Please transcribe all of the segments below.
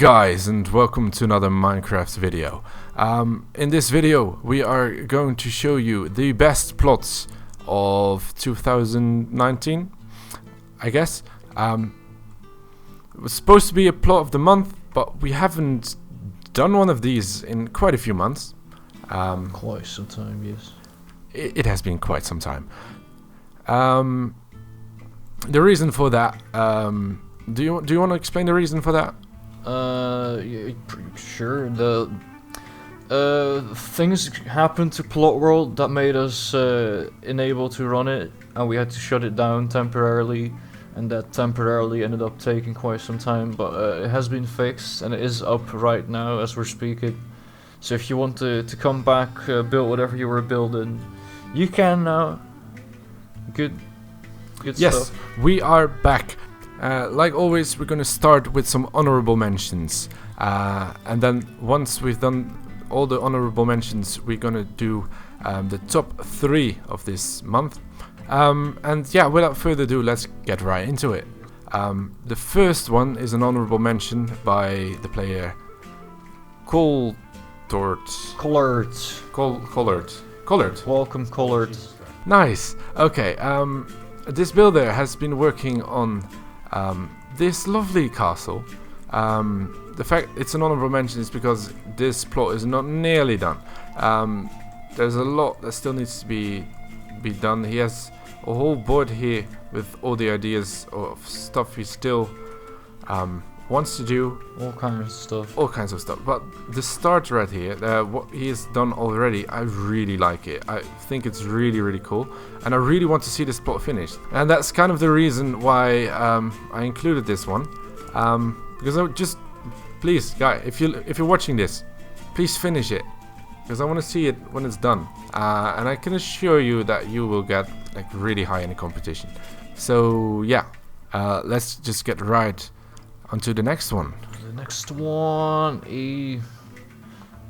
guys, and welcome to another Minecraft video. In this video we are going to show you the best plots of 2019, I guess. It was supposed to be a plot of the month, but we haven't done one of these in quite a few months. Quite some time, yes. It has been quite some time. The reason for that, do you want to explain the reason for that? Yeah, sure. The things happened to plotworld that made us unable to run it, and we had to shut it down temporarily, and that temporarily ended up taking quite some time, but it has been fixed and it is up right now as we're speaking. So if you want to come back, build whatever you were building, you can now. Good yes, stuff. we are back. Like always, we're gonna start with some honorable mentions, and then once we've done all the honorable mentions, we're gonna do the top 3 of this month. And yeah, without further ado, let's get right into it. The first one is an honorable mention by the player Collard. Welcome, Collard. Nice. Okay. This builder has been working on this lovely castle. The fact it's an honorable mention is because this plot is not nearly done. There's a lot that still needs to be done. He has a whole board here with all the ideas of stuff he still wants to do. All kinds of stuff. But the start right here, what he has done already, I really like it. I think it's really cool, and I really want to see this plot finished. And that's kind of the reason why I included this one, because I would just, please, guy, if you're watching this, please finish it, because I want to see it when it's done. And I can assure you that you will get like really high in the competition. So yeah, let's just get right onto the next one. The next one,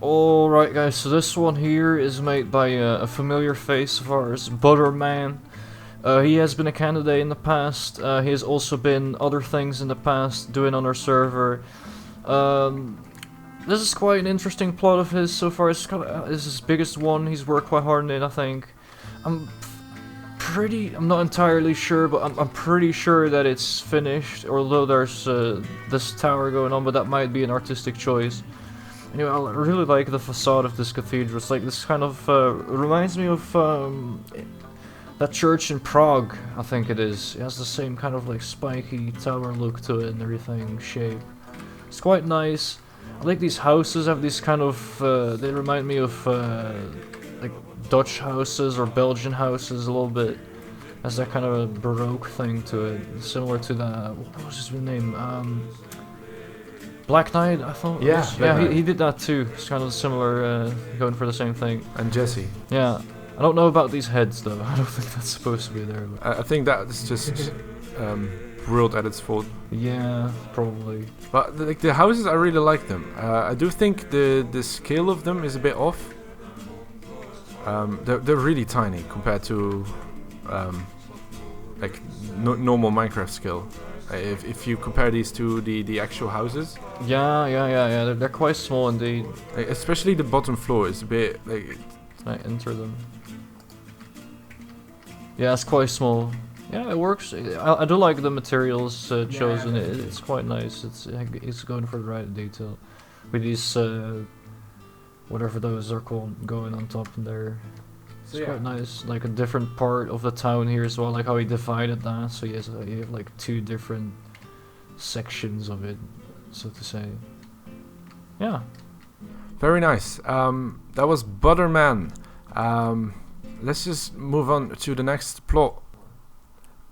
Alright guys, so this one here is made by a familiar face of ours, Butterman. He has been a candidate in the past. He has also been other things in the past, doing on our server. This is quite an interesting plot of his so far. It's his biggest one. He's worked quite hard on it, I think. I'm not entirely sure, but I'm pretty sure that it's finished, although there's this tower going on, but that might be an artistic choice. Anyway, I really like the facade of this cathedral. It's like this kind of reminds me of that church in Prague, I think it is. It has the same kind of like spiky tower look to it and everything, shape. It's quite nice. I like these houses, have these kind of, they remind me of like Dutch houses or Belgian houses a little bit. Has that kind of a Baroque thing to it, similar to the, what was his name? Black Knight, I thought. Yeah, he did that too. It's kind of similar, going for the same thing. And Jesse. Yeah, I don't know about these heads though. I don't think that's supposed to be there. I think that's just world at its fault. Yeah, probably. But like the houses, I really like them. I do think the scale of them is a bit off. They're really tiny compared to like normal Minecraft scale. If you compare these to the actual houses. Yeah. They're quite small indeed. Like, especially the bottom floor is a bit like. I enter them. Yeah, it's quite small. Yeah, it works. I do like the materials chosen. It's quite nice. It's going for the right detail with these whatever those are called going on top in there. It's quite nice. Like a different part of the town here as well. Like how he divided that. So you have like 2 different sections of it, so to say. Yeah. Very nice. That was Butterman. Let's just move on to the next plot.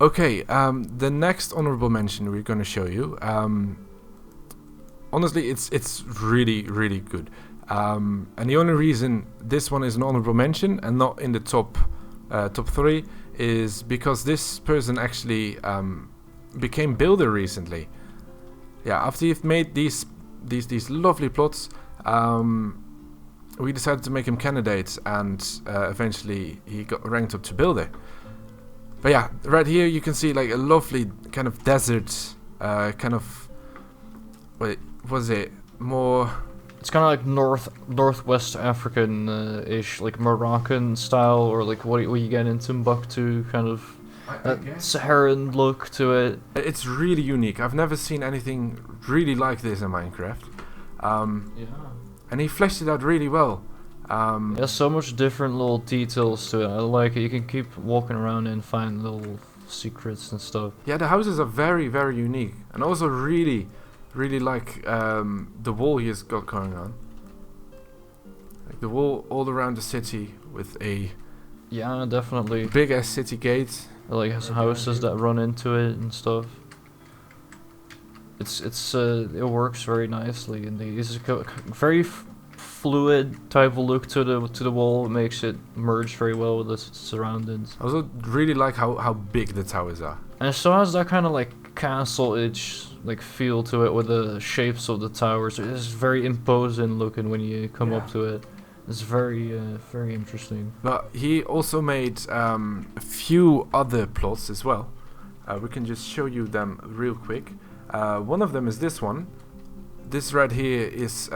Okay, the next honorable mention we're going to show you, honestly, it's really good. And the only reason this one is an honorable mention and not in the top 3 is because this person actually became builder recently. Yeah, after you've made these lovely plots, we decided to make him candidate, and eventually he got ranked up to builder. But yeah, right here you can see like a lovely kind of desert, kind of, well, was it more? It's kind of like northwest African ish, like Moroccan style, or like what you get in Timbuktu, kind of Saharan look to it. It's really unique. I've never seen anything really like this in Minecraft. Yeah. And he fleshed it out really well. There's so much different little details to it. I like it. You can keep walking around and find little secrets and stuff. Yeah, the houses are very, very unique, and also really like the wall he has got going on. Like the wall all around the city with a definitely big ass city gate. Like has houses that run into it and stuff. It works very nicely, and it's a very fluid type of look to the wall. It makes it merge very well with the surroundings. I also really like how big the towers are. And it still has that kind of like castle-ish like feel to it with the shapes of the towers. It's very imposing looking when you come up to it. It's very interesting. But he also made a few other plots as well. We can just show you them real quick. One of them is this one. This right here is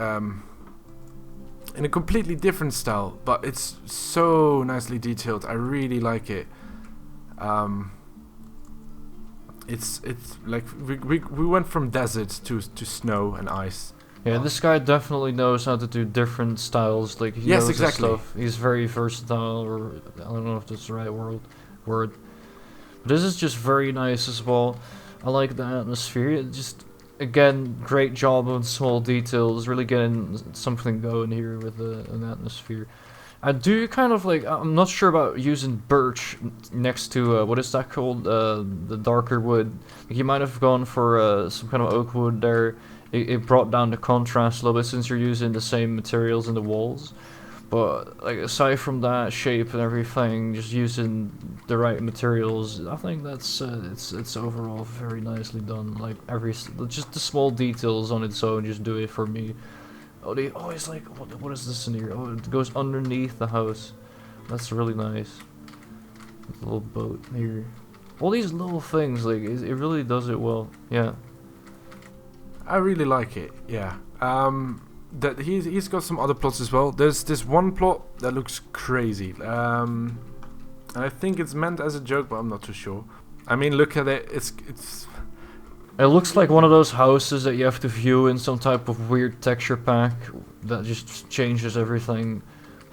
in a completely different style, but it's so nicely detailed. I really like it. It's like we went from desert to snow and ice. Yeah, this guy definitely knows how to do different styles. Like he knows his stuff. He's very versatile, or I don't know if that's the right word. But this is just very nice as well. I like the atmosphere. It just, again, great job on small details. Really getting something going here with an atmosphere. I do kind of like. I'm not sure about using birch next to what is that called? The darker wood. Like you might have gone for some kind of oak wood there. It brought down the contrast a little bit since you're using the same materials in the walls. But like aside from that shape and everything, just using the right materials, I think that's it's overall very nicely done. Like just the small details on its own just do it for me. Oh, it's like what is this in here? Oh, it goes underneath the house. That's really nice. The little boat here. All these little things, like it really does it well. Yeah. I really like it. Yeah. That he's got some other plots as well. There's this one plot that looks crazy. And I think it's meant as a joke, but I'm not too sure. I mean, look at it. It looks like one of those houses that you have to view in some type of weird texture pack that just changes everything.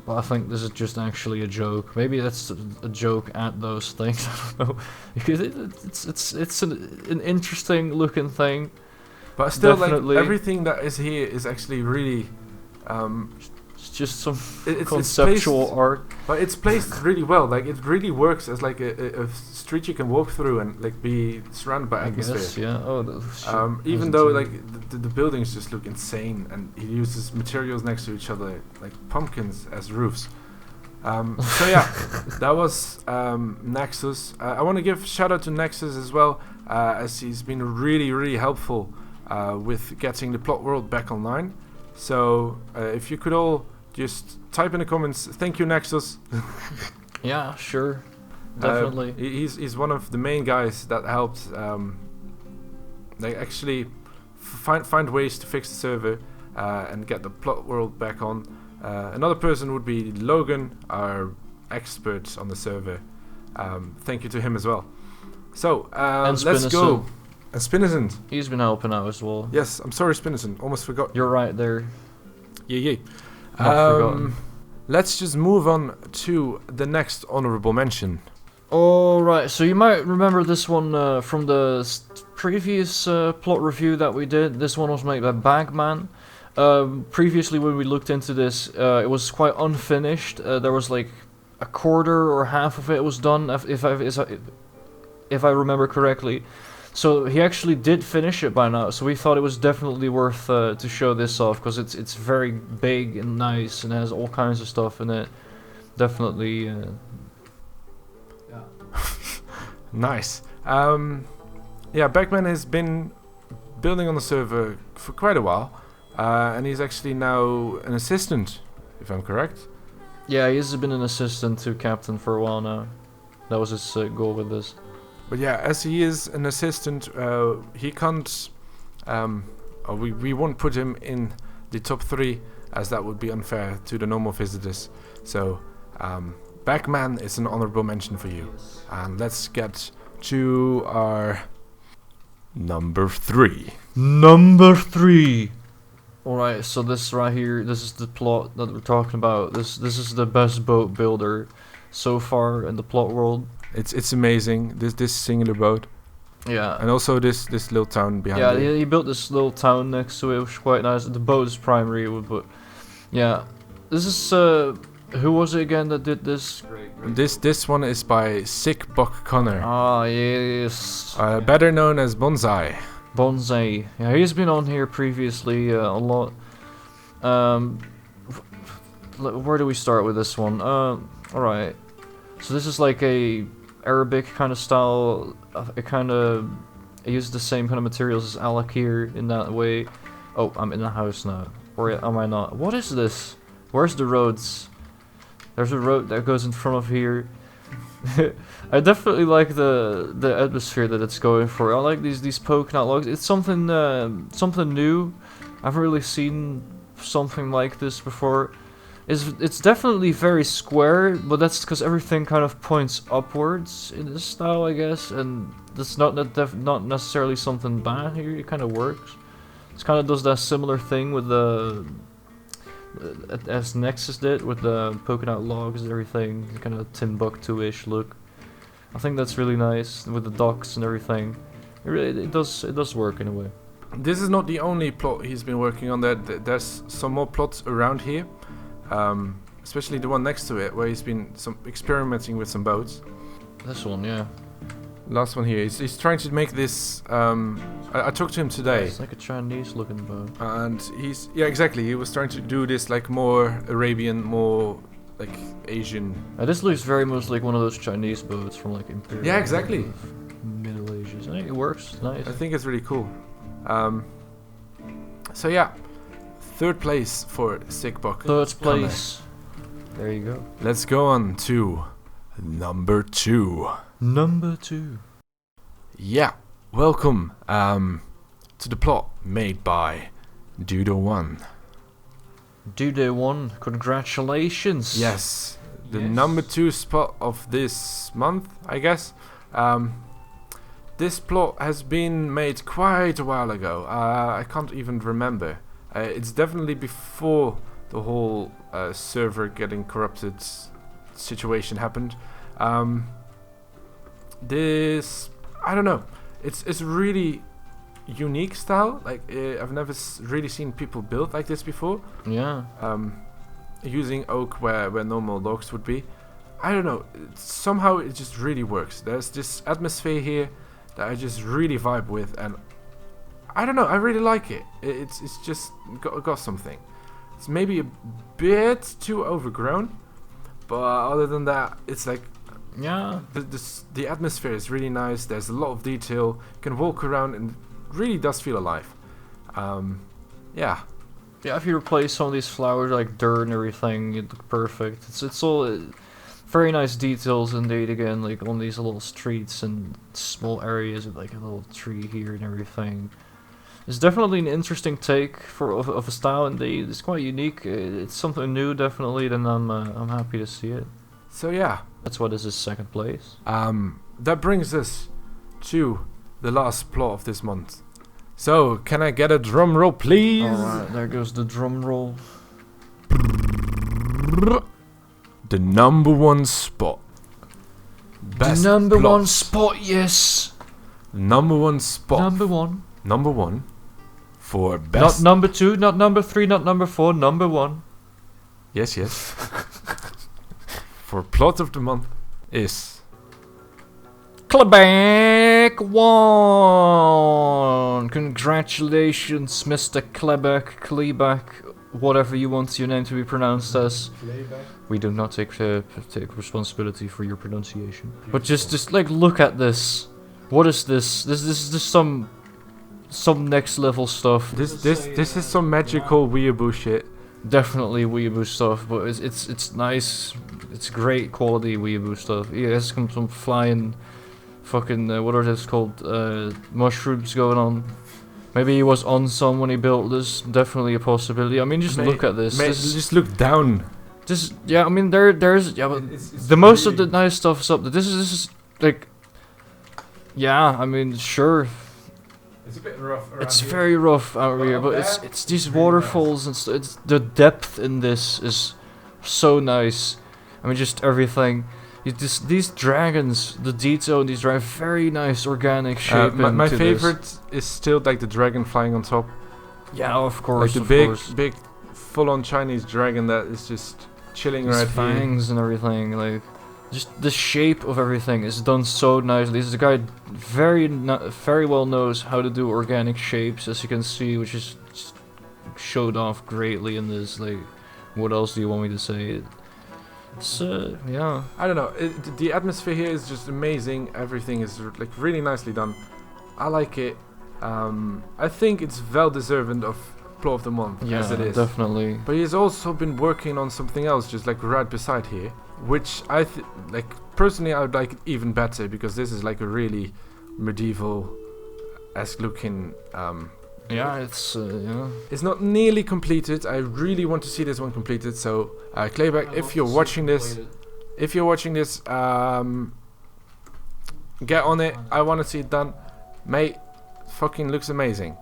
But I think this is just actually a joke. Maybe that's a joke at those things. I don't know. Because it's an interesting looking thing. But still, definitely. Like everything that is here is actually really. It's just some it's conceptual placed, art. But it's placed really well. Like it really works as like a street you can walk through and like be surrounded by atmosphere. Guess, yeah. Oh, even though like the buildings just look insane, and he uses materials next to each other like pumpkins as roofs. So yeah, that was Nexus. I want to give shout out to Nexus as well, as he's been really helpful with getting the plot world back online. So if you could all just type in the comments, thank you Nexus. Yeah, sure, definitely. He's one of the main guys that helped like actually find ways to fix the server and get the plot world back on. Another person would be Logan, our expert on the server. Thank you to him as well. So let's go. And Spinnison. He's been helping out as well. Yes, I'm sorry, Spinnison. Almost forgot. You're right there. Yeah. Not forgotten. Let's just move on to the next honorable mention. Alright, so you might remember this one from the previous plot review that we did. This one was made by Bagman. Previously when we looked into this, it was quite unfinished. There was like a quarter or half of it was done, if I remember correctly. So he actually did finish it by now, so we thought it was definitely worth to show this off, because it's very big and nice and has all kinds of stuff in it. Definitely. Yeah. Nice. Yeah, Bagman has been building on the server for quite a while, and he's actually now an assistant, if I'm correct. Yeah, he's been an assistant to Captain for a while now. That was his goal with this. But yeah, as he is an assistant, he can't or we won't put him in the top 3, as that would be unfair to the normal visitors. So Backman is an honorable mention for you. And let's get to our number 3. Number 3. Alright, so this right here, this is the plot that we're talking about. This is the best boat builder so far in the plot world. It's amazing, this singular boat. Yeah. And also this little town behind it. Yeah, he built this little town next to it, which is quite nice. The boat is primary, but yeah. This is who was it again that did this? This one is by Sick Buck Connor. Ah, yes. Better known as Bonsai. Bonsai. Yeah, he's been on here previously a lot. Where do we start with this one? Alright. So this is like a Arabic kind of style. It uses the same kind of materials as Alec here in that way. Oh, I'm in the house now. Or am I not? What is this? Where's the roads? There's a road that goes in front of here. I definitely like the atmosphere that it's going for. I like these poking out logs. It's something new. I haven't really seen something like this before. It's definitely very square, but that's because everything kind of points upwards in this style, I guess. And that's not necessarily something bad here. It kind of works. It kind of does that similar thing with the as Nexus did with the poking out logs and everything, kind of Timbuktu-ish look. I think that's really nice with the docks and everything. It does work in a way. This is not the only plot he's been working on. There's some more plots around here, especially the one next to it, where he's been experimenting with some boats. This one, yeah. Last one here. He's trying to make this. I talked to him today. It's like a Chinese-looking boat. And exactly. He was trying to do this like more Arabian, more like Asian. This looks very much like one of those Chinese boats from like Imperial. Yeah, exactly. Middle Ages. I think it works. It's nice. I think it's really cool. So yeah, 3rd place for Sick Buck. 3rd place. There you go. Let's go on to number 2. Number 2. Yeah, welcome to the plot made by Dudo1. Dudo1, congratulations. Yes, the number 2 spot of this month, I guess. This plot has been made quite a while ago. I can't even remember. It's definitely before the whole server getting corrupted situation happened. This, I don't know. It's really unique style. Like I've never really seen people build like this before. Yeah. Using oak where normal logs would be. I don't know. Somehow it just really works. There's this atmosphere here that I just really vibe with, and I don't know. I really like it. It's just got something. It's maybe a bit too overgrown, but other than that, it's like. Yeah. The atmosphere is really nice. There's a lot of detail. You can walk around and it really does feel alive. Yeah. Yeah, if you replace some of these flowers like dirt and everything, it'd look perfect. It's all very nice details indeed. Again, like on these little streets and small areas with like a little tree here and everything. It's definitely an interesting take of a style indeed. It's quite unique. It's something new, definitely. Then I'm happy to see it. So yeah. That's why this is 2nd place. That brings us to the last plot of this month. So, can I get a drum roll, please? Alright, there goes the drum roll. The number 1 spot. Best the number plot. 1 spot, yes. Number 1 spot. Number 1. Number 1 for best. Not number 2, not number 3, not number 4, number 1. Yes, yes. For plot of the month is Klebeck 1. Congratulations, Mr. Klebeck, whatever you want your name to be pronounced as. We do not take responsibility for your pronunciation. But just like look at this. What is this? This is just some next level stuff. This is some magical weeaboo shit. Definitely weeaboo stuff, but it's nice. It's great quality weeaboo stuff. Yeah, there's some flying fucking what are those called? Mushrooms going on. Maybe he was on some when he built this. Definitely a possibility. I mean, just look at this. Just look down. This, yeah. I mean, there's, yeah, but the most of the nice stuff is up there. This is like, yeah. I mean, sure. It's a bit rough. It's very rough out here, but it's these waterfalls and it's the depth in this is so nice. I mean, just everything. These dragons, the detail in these dragons, very nice organic shape. My favorite is still like the dragon flying on top. Yeah, of course. Like the big, full-on Chinese dragon that is just chilling right here. Fangs and everything, like just the shape of everything is done so nicely. This guy very well knows how to do organic shapes, as you can see, which is just showed off greatly in this. Like, what else do you want me to say? It's yeah. I don't know. The atmosphere here is just amazing. Everything is like really nicely done. I like it. I think it's well deserving of Plot of the Month, as it is. Definitely. But he's also been working on something else, just like right beside here, which I like personally I would like it even better, because this is like a really medieval-esque looking. Yeah, it's yeah. It's not nearly completed. I really want to see this one completed. So, Clayback, if you're watching this, get on it. I want to see it done, mate. Fucking looks amazing.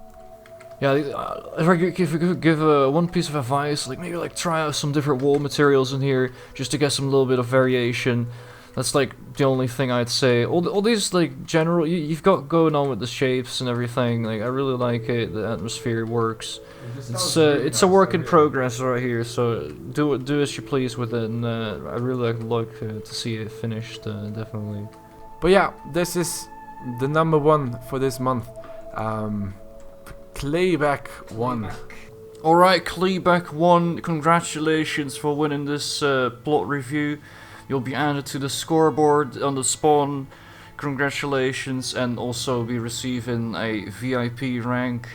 Yeah, if I could give one piece of advice, like maybe like try out some different wall materials in here, just to get some little bit of variation. That's like the only thing I'd say. All these like general you've got going on with the shapes and everything. Like I really like it. The atmosphere works. It's a work in progress right here. So do as you please with it. And I really like to see it finished. Definitely. But yeah, this is the #1 for this month. Clayback 1. Alright, Clayback 1. Congratulations for winning this plot review. You'll be added to the scoreboard on the spawn. Congratulations, and also be receiving a VIP rank.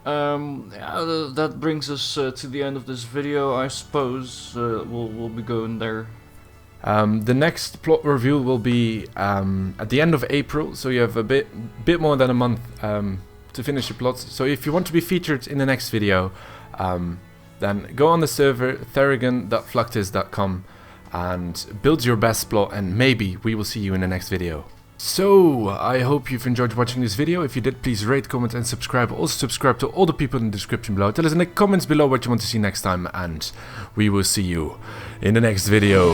Yeah, that brings us to the end of this video, I suppose. We'll be going there. The next plot review will be at the end of April, so you have a bit more than a month to finish your plots. So if you want to be featured in the next video, then go on the server theragan.fluctus.com and build your best plot, and maybe we will see you in the next video. So, I hope you've enjoyed watching this video. If you did, please rate, comment and subscribe. Also subscribe to all the people in the description below. Tell us in the comments below what you want to see next time, and we will see you in the next video.